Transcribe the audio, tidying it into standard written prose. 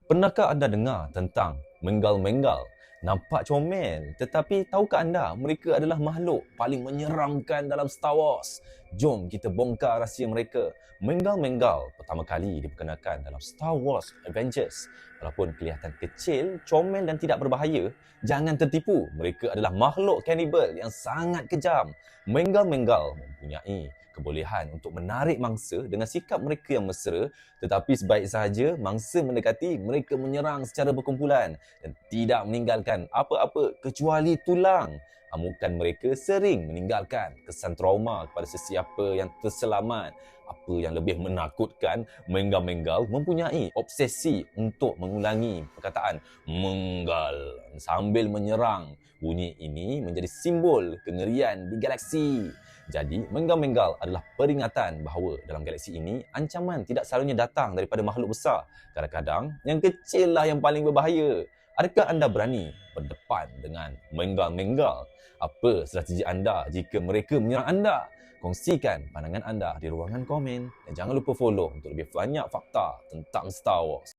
Pernahkah anda dengar tentang Menggal-Menggal? Nampak comel, tetapi tahukah anda mereka adalah makhluk paling menyeramkan dalam Star Wars? Jom kita bongkar rahsia mereka. Menggal-Menggal pertama kali diperkenalkan dalam Star Wars Avengers. Walaupun kelihatan kecil, comel dan tidak berbahaya, jangan tertipu. Mereka adalah makhluk kanibal yang sangat kejam. Menggal-Menggal mempunyai kebolehan untuk menarik mangsa dengan sikap mereka yang mesra, tetapi sebaik sahaja mangsa mendekati, mereka menyerang secara berkumpulan dan tidak meninggalkan apa-apa kecuali tulang. Amukan mereka sering meninggalkan kesan trauma kepada sesiapa yang terselamat. Apa yang lebih menakutkan, Menggal-Menggal mempunyai obsesi untuk mengulangi perkataan Menggal sambil menyerang. Bunyi ini menjadi simbol kengerian di galaksi. Jadi, Menggal-Menggal adalah peringatan bahawa dalam galaksi ini, ancaman tidak selalunya datang daripada makhluk besar. Kadang-kadang, yang kecil lah yang paling berbahaya. Adakah anda berani berdepan dengan Menggal-Menggal? Apa strategi anda jika mereka menyerang anda? Kongsikan pandangan anda di ruangan komen dan jangan lupa follow untuk lebih banyak fakta tentang Star Wars.